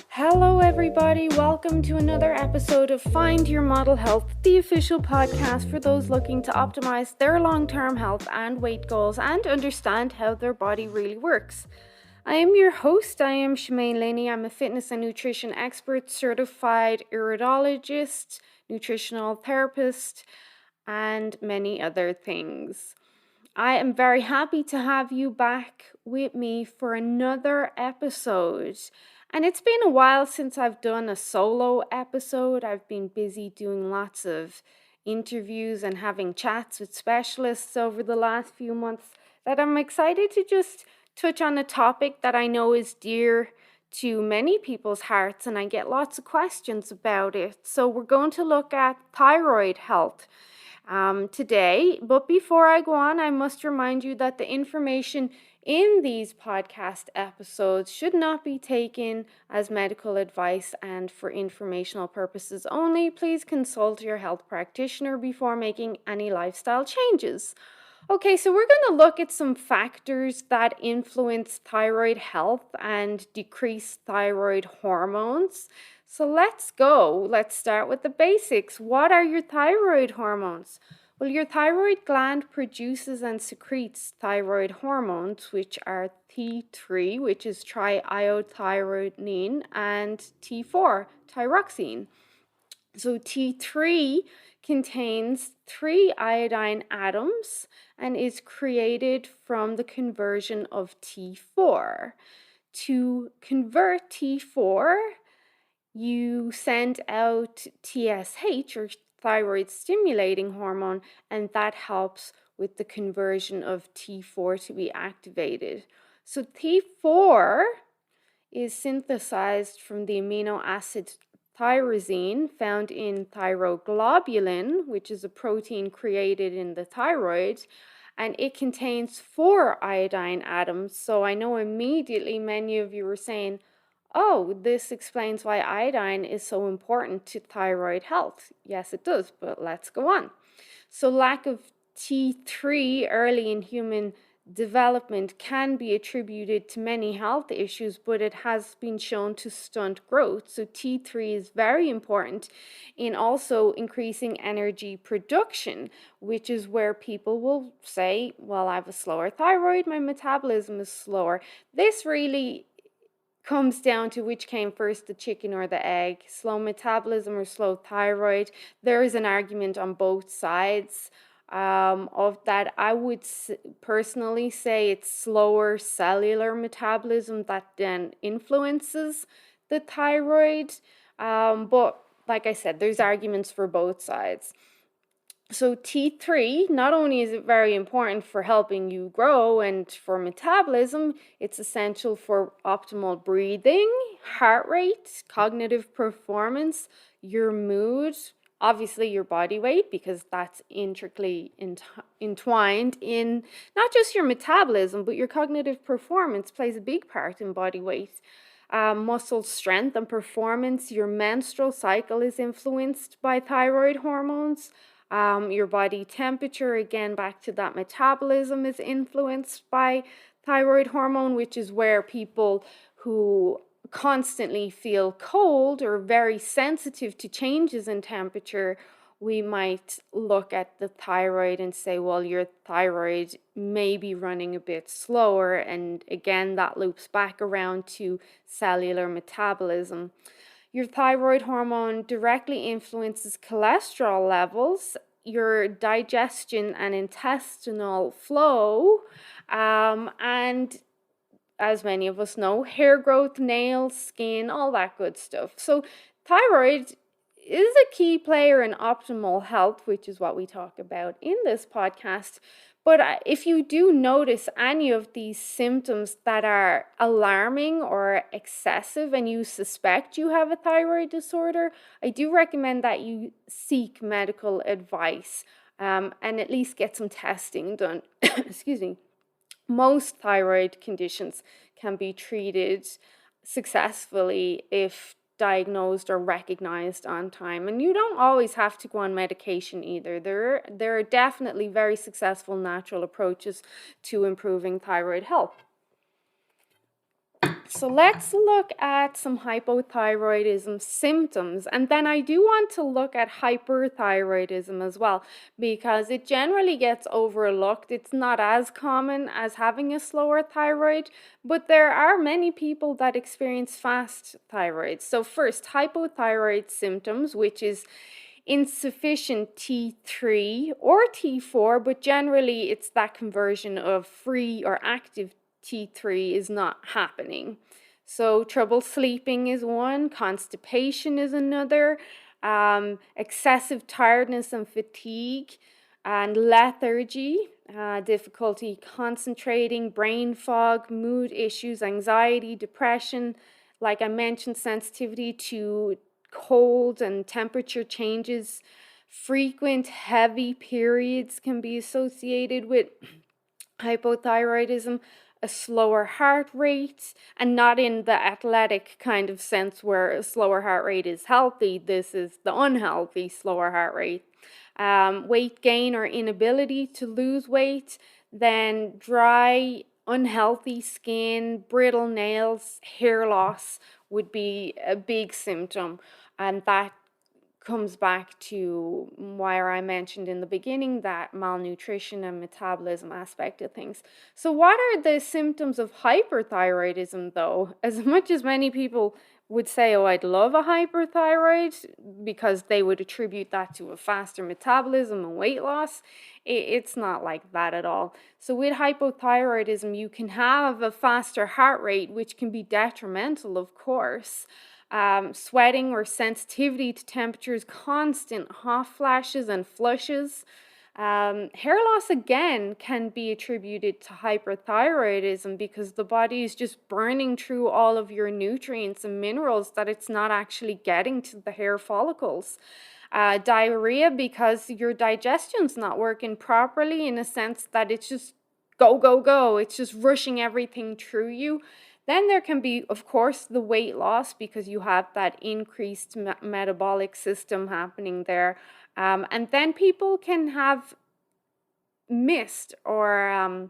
Hello everybody, welcome to another episode of Find Your Model Health, the official podcast for those looking to optimize their long-term health and weight goals and understand how their body really works. I am your host, I am Shemaine Laney. I'm a fitness and nutrition expert, certified iridologist, nutritional therapist, and many other things. I am very happy to have you back with me for another episode. And it's been a while since I've done a solo episode. I've been busy doing lots of interviews and having chats with specialists over the last few months that I'm excited to just touch on a topic that I know is dear to many people's hearts, and I get lots of questions about it. So we're going to look at thyroid health today. But before I go on, I must remind you that the information in these podcast episodes should not be taken as medical advice and for informational purposes only. Please consult your health practitioner before making any lifestyle changes. Okay, so we're going to look at some factors that influence thyroid health and decrease thyroid hormones. So let's go. Let's start with the basics. What are your thyroid hormones? Well, your thyroid gland produces and secretes thyroid hormones, which are T3, which is triiodothyronine, and T4, thyroxine. So T3 contains 3 iodine atoms and is created from the conversion of T4. To convert T4, you send out TSH, or thyroid stimulating hormone, and that helps with the conversion of T4 to be activated. So T4 is synthesized from the amino acid tyrosine found in thyroglobulin, which is a protein created in the thyroid, and it contains 4 iodine atoms. So I know immediately many of you were saying, oh, this explains why iodine is so important to thyroid health. Yes, it does, but let's go on. So lack of T3 early in human development can be attributed to many health issues, but it has been shown to stunt growth. So T3 is very important in also increasing energy production, which is where people will say, well, I have a slower thyroid, my metabolism is slower. This really comes down to which came first, the chicken or the egg, slow metabolism or slow thyroid. There is an argument on both sides of that. I would personally say it's slower cellular metabolism that then influences the thyroid. But like I said, there's arguments for both sides. So T3, not only is it very important for helping you grow and for metabolism, it's essential for optimal breathing, heart rate, cognitive performance, your mood, obviously your body weight, because that's intricately entwined in not just your metabolism, but your cognitive performance plays a big part in body weight. Muscle strength and performance, your menstrual cycle is influenced by thyroid hormones. Your body temperature, again, back to that metabolism, is influenced by thyroid hormone, which is where people who constantly feel cold or very sensitive to changes in temperature, we might look at the thyroid and say, well, your thyroid may be running a bit slower. And again, that loops back around to cellular metabolism. Your thyroid hormone directly influences cholesterol levels, your digestion and intestinal flow, and as many of us know, hair growth, nails, skin, all that good stuff. So thyroid is a key player in optimal health, which is what we talk about in this podcast. But if you do notice any of these symptoms that are alarming or excessive and you suspect you have a thyroid disorder, I do recommend that you seek medical advice and at least get some testing done. Excuse me. Most thyroid conditions can be treated successfully if diagnosed or recognized on time. And you don't always have to go on medication either. There are definitely very successful natural approaches to improving thyroid health. So let's look at some hypothyroidism symptoms, and then I do want to look at hyperthyroidism as well, because it generally gets overlooked. It's not as common as having a slower thyroid, but there are many people that experience fast thyroid. So first, hypothyroid symptoms, which is insufficient T3 or T4, but generally it's that conversion of free or active T3 is not happening. So trouble sleeping is one, constipation is another, excessive tiredness and fatigue, and lethargy, difficulty concentrating, brain fog, mood issues, anxiety, depression, like I mentioned, sensitivity to cold and temperature changes, frequent heavy periods can be associated with hypothyroidism, a slower heart rate, and not in the athletic kind of sense where a slower heart rate is healthy. This is the unhealthy slower heart rate. Weight gain or inability to lose weight, then dry, unhealthy skin, brittle nails, hair loss would be a big symptom, and that comes back to why I mentioned in the beginning that malnutrition and metabolism aspect of things. So what are the symptoms of hyperthyroidism though? As much as many people would say, oh, I'd love a hyperthyroid because they would attribute that to a faster metabolism and weight loss, it's not like that at all. So with hypothyroidism, you can have a faster heart rate, which can be detrimental, of course. Sweating or sensitivity to temperatures, constant hot flashes and flushes. Hair loss again can be attributed to hyperthyroidism because the body is just burning through all of your nutrients and minerals that it's not actually getting to the hair follicles. Diarrhea because your digestion's not working properly, in a sense that it's just go, go, go. It's just rushing everything through you. Then there can be, of course, the weight loss because you have that increased metabolic system happening there. And then people can have missed or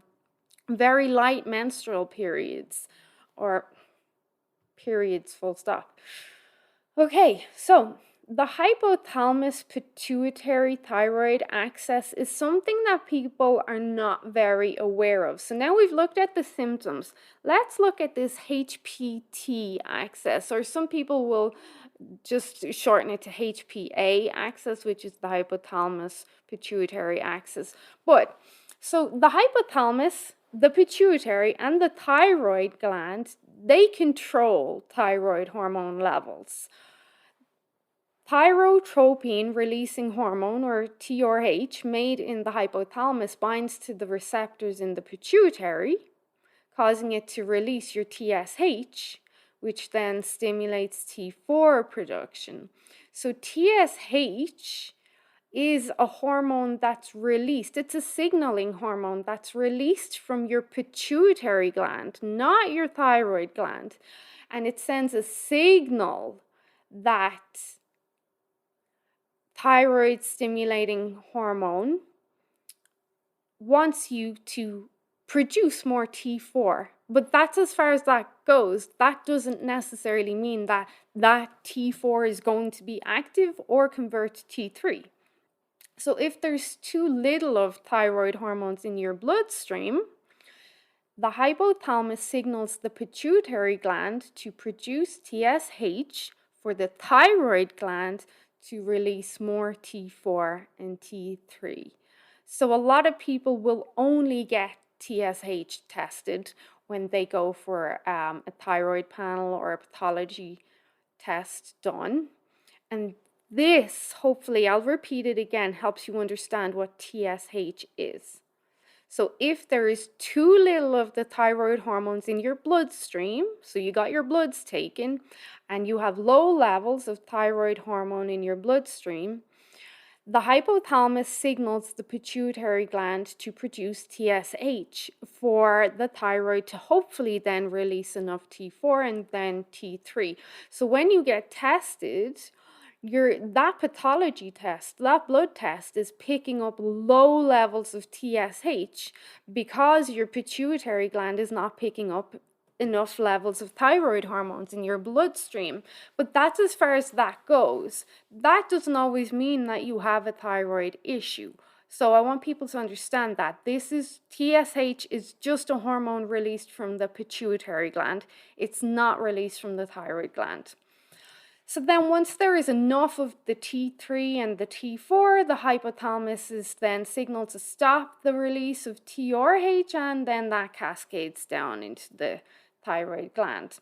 very light menstrual periods, or periods full stop. Okay, so the hypothalamus pituitary thyroid axis is something that people are not very aware of. So now we've looked at the symptoms. Let's look at this HPT axis, or some people will just shorten it to HPA axis, which is the hypothalamus pituitary axis. But so the hypothalamus, the pituitary, and the thyroid gland, they control thyroid hormone levels. Thyrotropin releasing hormone, or TRH, made in the hypothalamus binds to the receptors in the pituitary, causing it to release your TSH, which then stimulates T4 production. So TSH is a hormone that's released. It's a signaling hormone that's released from your pituitary gland, not your thyroid gland. And it sends a signal that thyroid stimulating hormone wants you to produce more T4, but that's as far as that goes. That doesn't necessarily mean that that T4 is going to be active or convert to T3. So if there's too little of thyroid hormones in your bloodstream, the hypothalamus signals the pituitary gland to produce TSH for the thyroid gland to release more T4 and T3. So a lot of people will only get TSH tested when they go for a thyroid panel or a pathology test done. And this, hopefully, I'll repeat it again, helps you understand what TSH is. So if there is too little of the thyroid hormones in your bloodstream, so you got your bloods taken, and you have low levels of thyroid hormone in your bloodstream, The hypothalamus signals the pituitary gland to produce TSH for the thyroid to hopefully then release enough T4 and then T3. So when you get tested, that pathology test, that blood test is picking up low levels of TSH because your pituitary gland is not picking up enough levels of thyroid hormones in your bloodstream. But that's as far as that goes. That doesn't always mean that you have a thyroid issue. So I want people to understand that TSH is just a hormone released from the pituitary gland. It's not released from the thyroid gland. So then once there is enough of the T3 and the T4, the hypothalamus is then signaled to stop the release of TRH, and then that cascades down into the thyroid gland.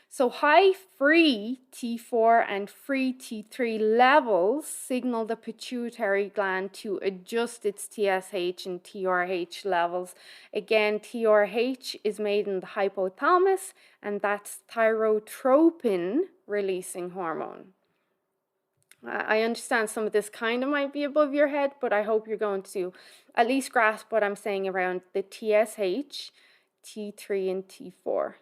So high free T4 and free T3 levels signal the pituitary gland to adjust its TSH and TRH levels. Again, TRH is made in the hypothalamus, and that's thyrotropin releasing hormone. I understand some of this kind of might be above your head, but I hope you're going to at least grasp what I'm saying around the TSH, T3, and T4.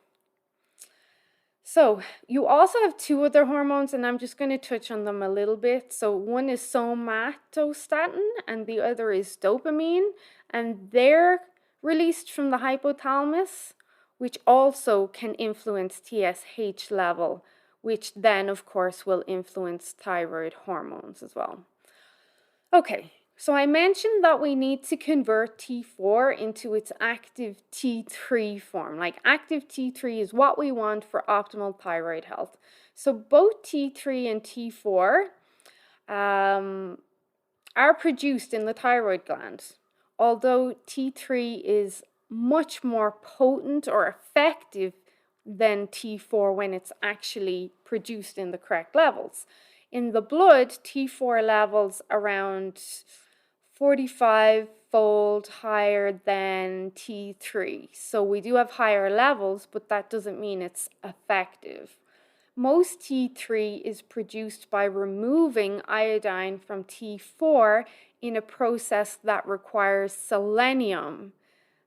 So you also have two other hormones, and I'm just going to touch on them a little bit. So one is somatostatin, and the other is dopamine, and they're released from the hypothalamus, which also can influence TSH level, which then, of course, will influence thyroid hormones as well. Okay. So I mentioned that we need to convert T4 into its active T3 form. Like active T3 is what we want for optimal thyroid health. So both T3 and T4 are produced in the thyroid gland, although T3 is much more potent or effective than T4 when it's actually produced in the correct levels. In the blood, T4 levels around 45-fold higher than T3. So we do have higher levels, but that doesn't mean it's effective. Most T3 is produced by removing iodine from T4 in a process that requires selenium.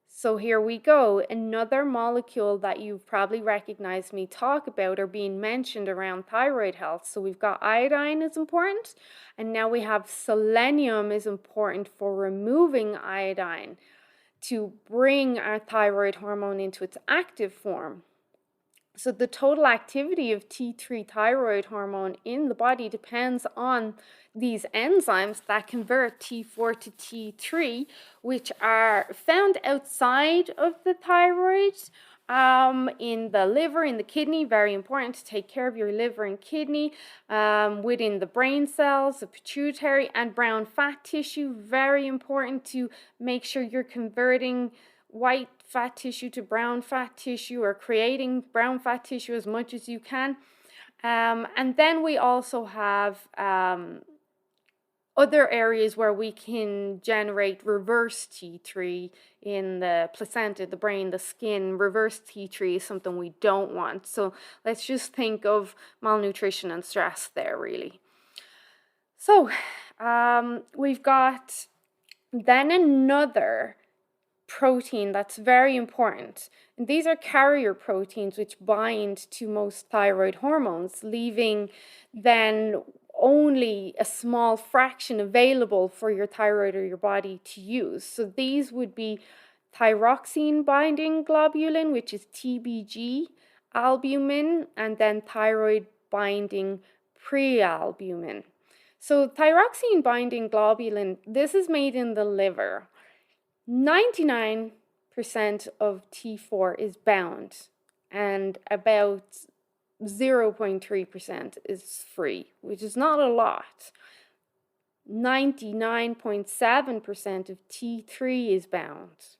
So here we go, another molecule that you've probably recognized me talk about or being mentioned around thyroid health. So we've got iodine is important, and now we have selenium is important for removing iodine to bring our thyroid hormone into its active form. So the total activity of T3 thyroid hormone in the body depends on these enzymes that convert T4 to T3, which are found outside of the thyroid, in the liver, in the kidney. Very important to take care of your liver and kidney, within the brain cells, the pituitary, and brown fat tissue. Very important to make sure you're converting white fat tissue to brown fat tissue, or creating brown fat tissue as much as you can. And then we also have other areas where we can generate reverse T3 in the placenta, the brain, the skin. Reverse T3 is something we don't want. So let's just think of malnutrition and stress there, really. So we've got then another protein that's very important. And these are carrier proteins which bind to most thyroid hormones, leaving then only a small fraction available for your thyroid or your body to use. So these would be thyroxine binding globulin, which is TBG, albumin, and then thyroid binding prealbumin. So thyroxine binding globulin, this is made in the liver. 99% of T4 is bound, and about 0.3% is free, which is not a lot. 99.7% of T3 is bound,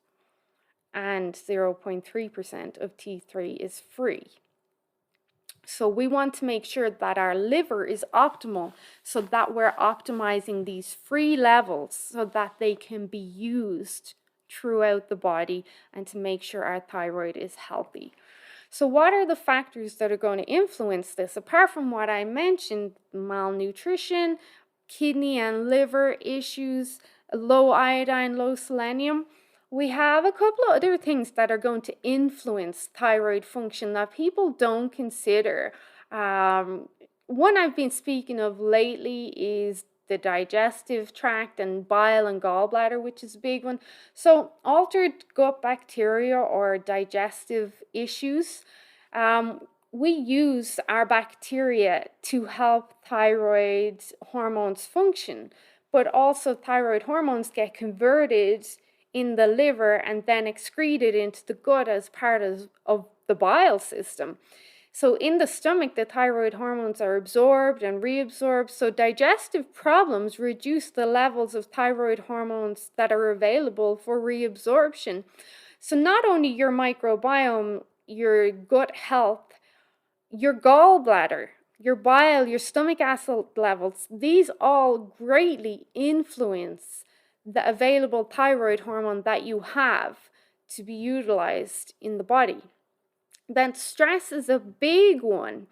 and 0.3% of T3 is free. So we want to make sure that our liver is optimal, so that we're optimizing these free levels so that they can be used throughout the body and to make sure our thyroid is healthy. So what are the factors that are going to influence this? Apart from what I mentioned, malnutrition, kidney and liver issues, low iodine, low selenium. We have a couple of other things that are going to influence thyroid function that people don't consider. One I've been speaking of lately is the digestive tract and bile and gallbladder, which is a big one. So, altered gut bacteria or digestive issues. We use our bacteria to help thyroid hormones function, but also thyroid hormones get converted in the liver and then excreted into the gut as part of the bile system. So in the stomach, the thyroid hormones are absorbed and reabsorbed. So digestive problems reduce the levels of thyroid hormones that are available for reabsorption. So not only your microbiome, your gut health, your gallbladder, your bile, your stomach acid levels, these all greatly influence the available thyroid hormone that you have to be utilized in the body. Then stress is a big one,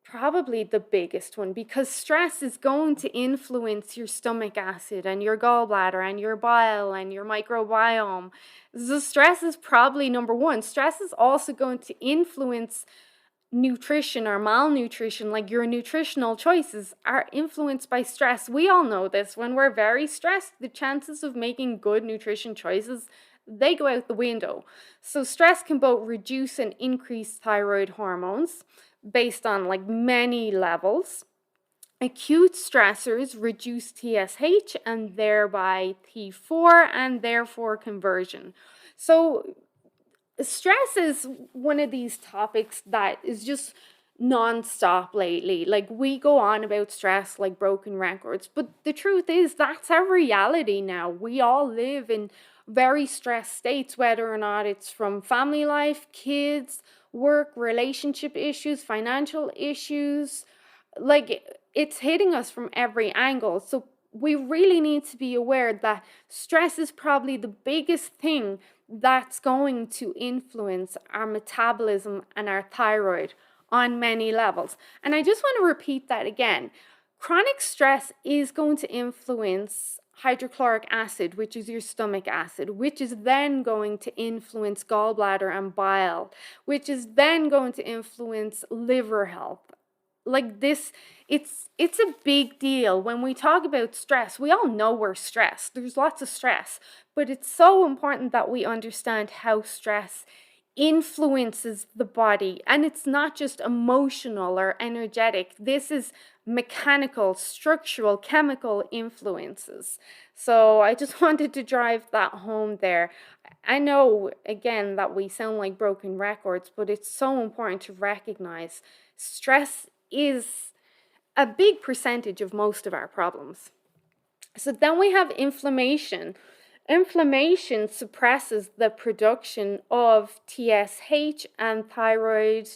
probably the biggest one, because stress is going to influence your stomach acid and your gallbladder and your bile and your microbiome. So stress is probably number one. Stress is also going to influence nutrition or malnutrition. Like your nutritional choices are influenced by stress. We all know this. When we're very stressed, the chances of making good nutrition choices, they go out the window. So stress can both reduce and increase thyroid hormones based on like many levels. Acute stressors reduce TSH and thereby T4 and therefore conversion. So stress is one of these topics that is just non-stop lately. Like we go on about stress like broken records, but the truth is that's our reality now. We all live in very stressed states, whether or not it's from family life, kids, work, relationship issues, financial issues. Like it's hitting us from every angle. So we really need to be aware that stress is probably the biggest thing that's going to influence our metabolism and our thyroid on many levels. And I just want to repeat that again. Chronic stress is going to influence hydrochloric acid, which is your stomach acid, which is then going to influence gallbladder and bile, which is then going to influence liver health. Like this, it's a big deal. When we talk about stress, we all know we're stressed. There's lots of stress, but it's so important that we understand how stress influences the body. And it's not just emotional or energetic. This is mechanical, structural, chemical influences. So I just wanted to drive that home there. I know, again, that we sound like broken records, but it's so important to recognize stress is a big percentage of most of our problems. So then we have inflammation. Inflammation suppresses the production of TSH and thyroid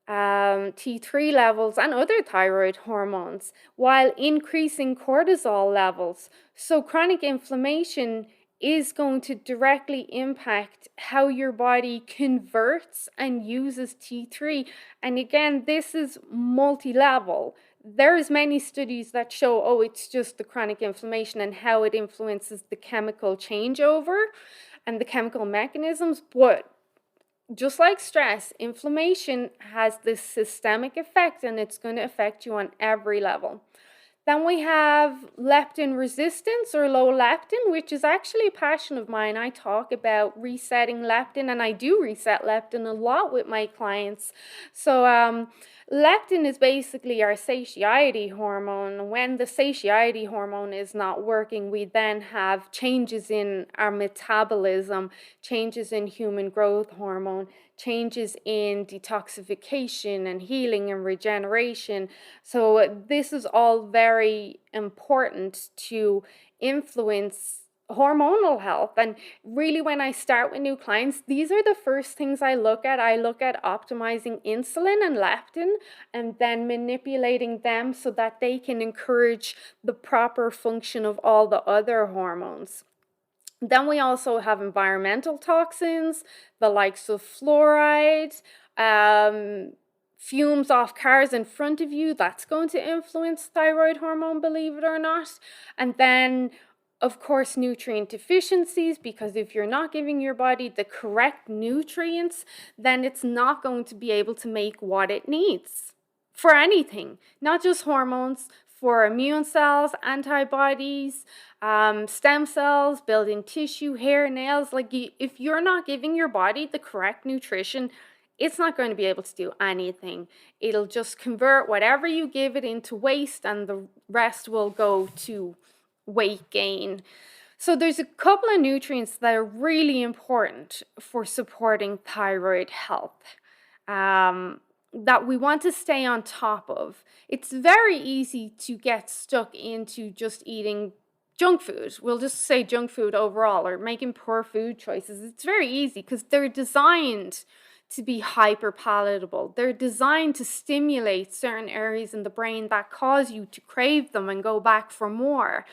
T3 levels and other thyroid hormones while increasing cortisol levels. So chronic inflammation is going to directly impact how your body converts and uses T3. And again, this is multi-level. There's many studies that show, oh, it's just the chronic inflammation and how it influences the chemical changeover and the chemical mechanisms. But just like stress, inflammation has this systemic effect and it's going to affect you on every level. Then we have leptin resistance or low leptin, which is actually a passion of mine. I talk about resetting leptin, and I do reset leptin a lot with my clients. So leptin is basically our satiety hormone. When the satiety hormone is not working, we then have changes in our metabolism, changes in human growth hormone, changes in detoxification and healing and regeneration. So this is all very important to influence hormonal health. And really, when I start with new clients, these are the first things I look at. I look at optimizing insulin and leptin and then manipulating them so that they can encourage the proper function of all the other hormones. Then we also have environmental toxins, the likes of fluoride, fumes off cars in front of you, that's going to influence thyroid hormone, believe it or not. And then, of course, nutrient deficiencies, because if you're not giving your body the correct nutrients, then it's not going to be able to make what it needs for anything, not just hormones, for immune cells, antibodies, stem cells, building tissue, hair, nails. Like, if you're not giving your body the correct nutrition, it's not going to be able to do anything. It'll just convert whatever you give it into waste, and the rest will go to weight gain. So there's a couple of nutrients that are really important for supporting thyroid health, that we want to stay on top of. It's very easy to get stuck into just eating junk food. We'll just say junk food overall, or making poor food choices. It's very easy because they're designed to be hyper palatable. They're designed to stimulate certain areas in the brain that cause you to crave them and go back for more.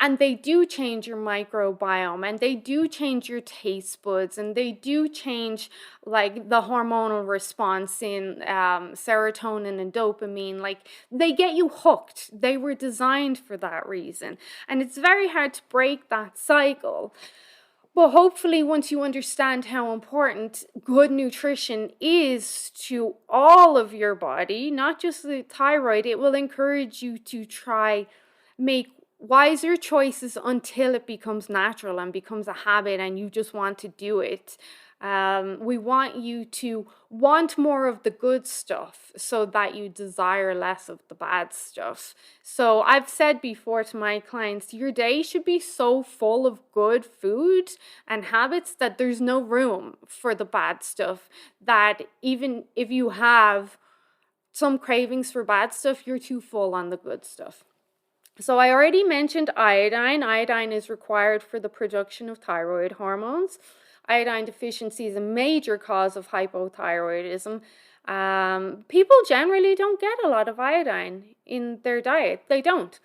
And they do change your microbiome, and they do change your taste buds, and they do change like the hormonal response in serotonin and dopamine. Like, they get you hooked. They were designed for that reason. And it's very hard to break that cycle. But hopefully, once you understand how important good nutrition is to all of your body, not just the thyroid, it will encourage you to try make wiser choices until it becomes natural and becomes a habit and you just want to do it. We want you to want more of the good stuff so that you desire less of the bad stuff. So I've said before to my clients, your day should be so full of good food and habits that there's no room for the bad stuff, that even if you have some cravings for bad stuff, you're too full on the good stuff. So I already mentioned iodine. Iodine is required for the production of thyroid hormones. Iodine deficiency is a major cause of hypothyroidism. People generally don't get a lot of iodine in their diet. They don't.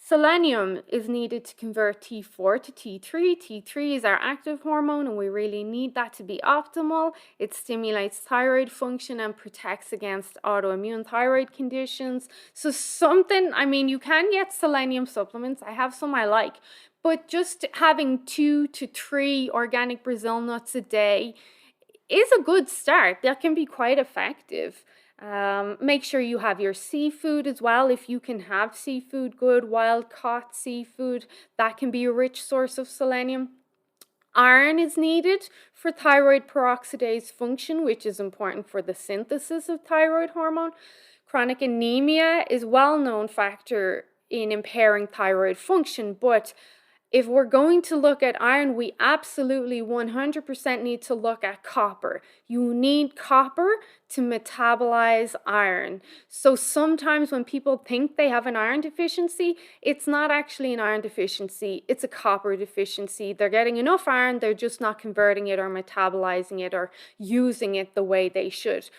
Selenium is needed to convert T4 to T3. T3 is our active hormone, and we really need that to be optimal. It stimulates thyroid function and protects against autoimmune thyroid conditions. So you can get selenium supplements. I have some I like, but just having 2 to 3 organic Brazil nuts a day is a good start. That can be quite effective. Make sure you have your seafood as well. If you can have seafood, good wild caught seafood, that can be a rich source of selenium. Iron is needed for thyroid peroxidase function, which is important for the synthesis of thyroid hormone. Chronic anemia is a well-known factor in impairing thyroid function, but if we're going to look at iron, we absolutely 100% need to look at copper. You need copper to metabolize iron. So sometimes when people think they have an iron deficiency, it's not actually an iron deficiency, it's a copper deficiency. They're getting enough iron, they're just not converting it or metabolizing it or using it the way they should.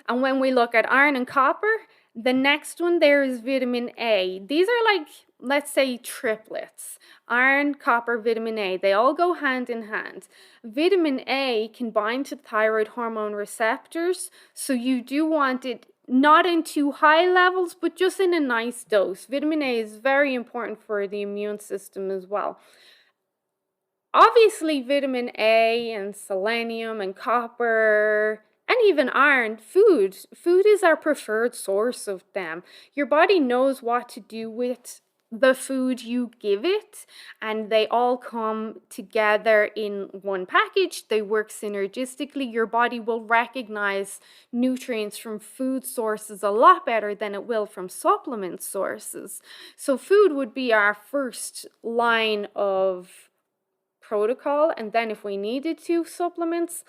And when we look at iron and copper, the next one there is vitamin A. These are like, let's say, triplets. Iron, copper, vitamin A, they all go hand in hand. Vitamin A can bind to thyroid hormone receptors, so you do want it not in too high levels, but just in a nice dose. Vitamin A is very important for the immune system as well. Obviously, vitamin A and selenium and copper and even iron, food is our preferred source of them. Your body knows what to do with the food you give it, and they all come together in one package. They work synergistically. Your body will recognize nutrients from food sources a lot better than it will from supplement sources. So food would be our first line of protocol, and then if we needed to, supplements.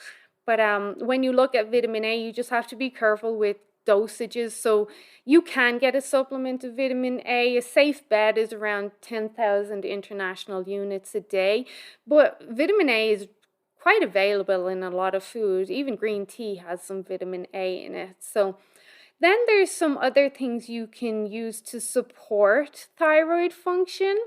But when you look at vitamin A, you just have to be careful with dosages. So you can get a supplement of vitamin A. A safe bet is around 10,000 international units a day. But vitamin A is quite available in a lot of food. Even green tea has some vitamin A in it. So then there's some other things you can use to support thyroid function.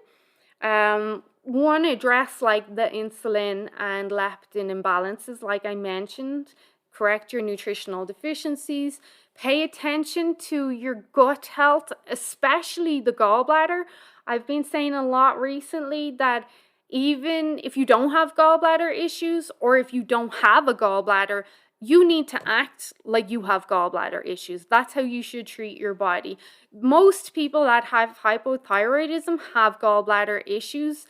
One, address like the insulin and leptin imbalances, like I mentioned. Correct your nutritional deficiencies. Pay attention to your gut health, especially the gallbladder. I've been saying a lot recently that even if you don't have gallbladder issues, or if you don't have a gallbladder, you need to act like you have gallbladder issues. That's how you should treat your body. Most people that have hypothyroidism have gallbladder issues.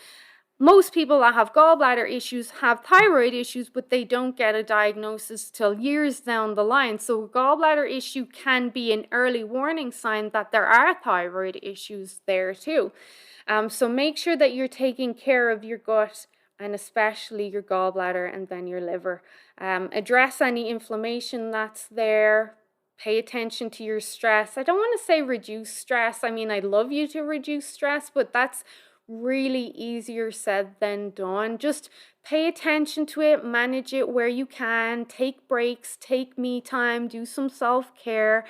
Most people that have gallbladder issues have thyroid issues, but they don't get a diagnosis till years down the line. So a gallbladder issue can be an early warning sign that there are thyroid issues there too. So make sure that you're taking care of your gut, and especially your gallbladder and then your liver. Address any inflammation that's there. Pay attention to your stress. I don't want to say reduce stress. I mean, I'd love you to reduce stress, but that's really easier said than done. Just pay attention to it, manage it where you can, take breaks, take me time, do some self-care.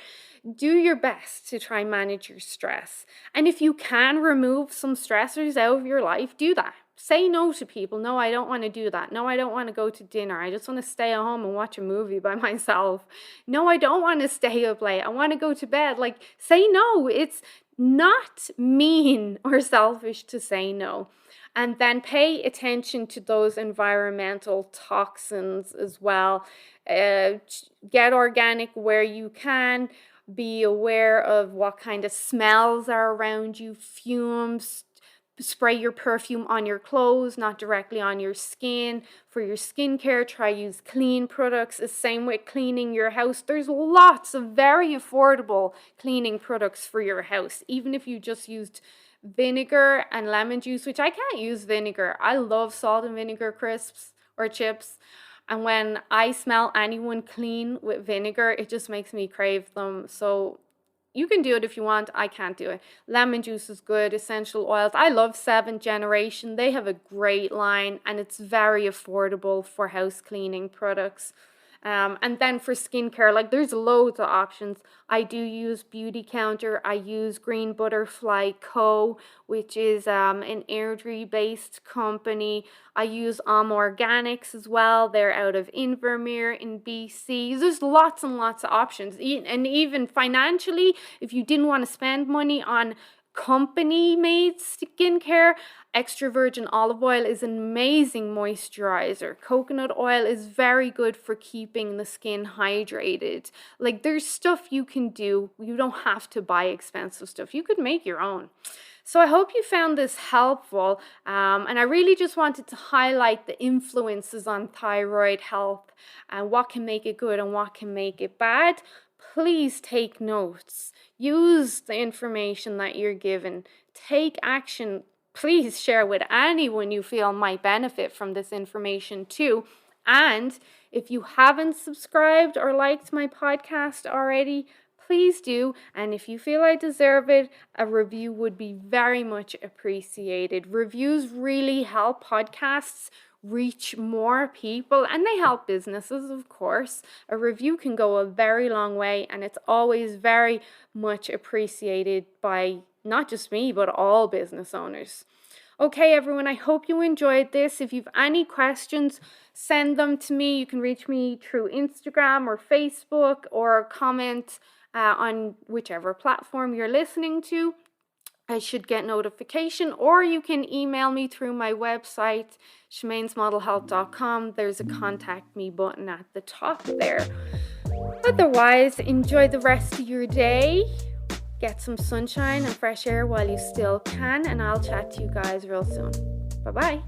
Do your best to try and manage your stress. And if you can remove some stressors out of your life, do that. Say no to people. No, I don't want to do that. No, I don't want to go to dinner. I just want to stay at home and watch a movie by myself. No, I don't want to stay up late. I want to go to bed. Like, say no. It's not mean or selfish to say no. And then pay attention to those environmental toxins as well. Get organic where you can. Be aware of what kind of smells are around you, fumes. Spray your perfume on your clothes, not directly on your skin. For your skincare, try use clean products. The same with cleaning your house. There's lots of very affordable cleaning products for your house. Even if you just used vinegar and lemon juice, which I can't use vinegar. I love salt and vinegar crisps or chips. And when I smell anyone clean with vinegar, it just makes me crave them. So you can do it if you want. I can't do it. Lemon juice is good. Essential oils. I love 7th Generation. They have a great line and it's very affordable for house cleaning products. And then for skincare, like there's loads of options. I do use Beauty Counter. I use Green Butterfly Co., which is an Airdrie based company. I use Organics as well. They're out of Invermere in BC. There's lots and lots of options. And even financially, if you didn't want to spend money on company-made skincare, extra virgin olive oil is an amazing moisturizer. Coconut oil is very good for keeping the skin hydrated. Like there's stuff you can do. You don't have to buy expensive stuff. You could make your own. So I hope you found this helpful. And I really just wanted to highlight the influences on thyroid health and what can make it good and what can make it bad. Please take notes. Use the information that you're given. Take action. Please share with anyone you feel might benefit from this information too. And if you haven't subscribed or liked my podcast already, please do. And if you feel I deserve it, a review would be very much appreciated. Reviews really help podcasts reach more people and they help businesses, of course. A review can go a very long way and it's always very much appreciated by not just me, but all business owners. Okay, everyone, I hope you enjoyed this. If you've any questions, send them to me. You can reach me through Instagram or Facebook or comment on whichever platform you're listening to. I should get notification, or you can email me through my website, shamainsmodelhealth.com. There's a contact me button at the top there. Otherwise, enjoy the rest of your day. Get some sunshine and fresh air while you still can, and I'll chat to you guys real soon. Bye-bye.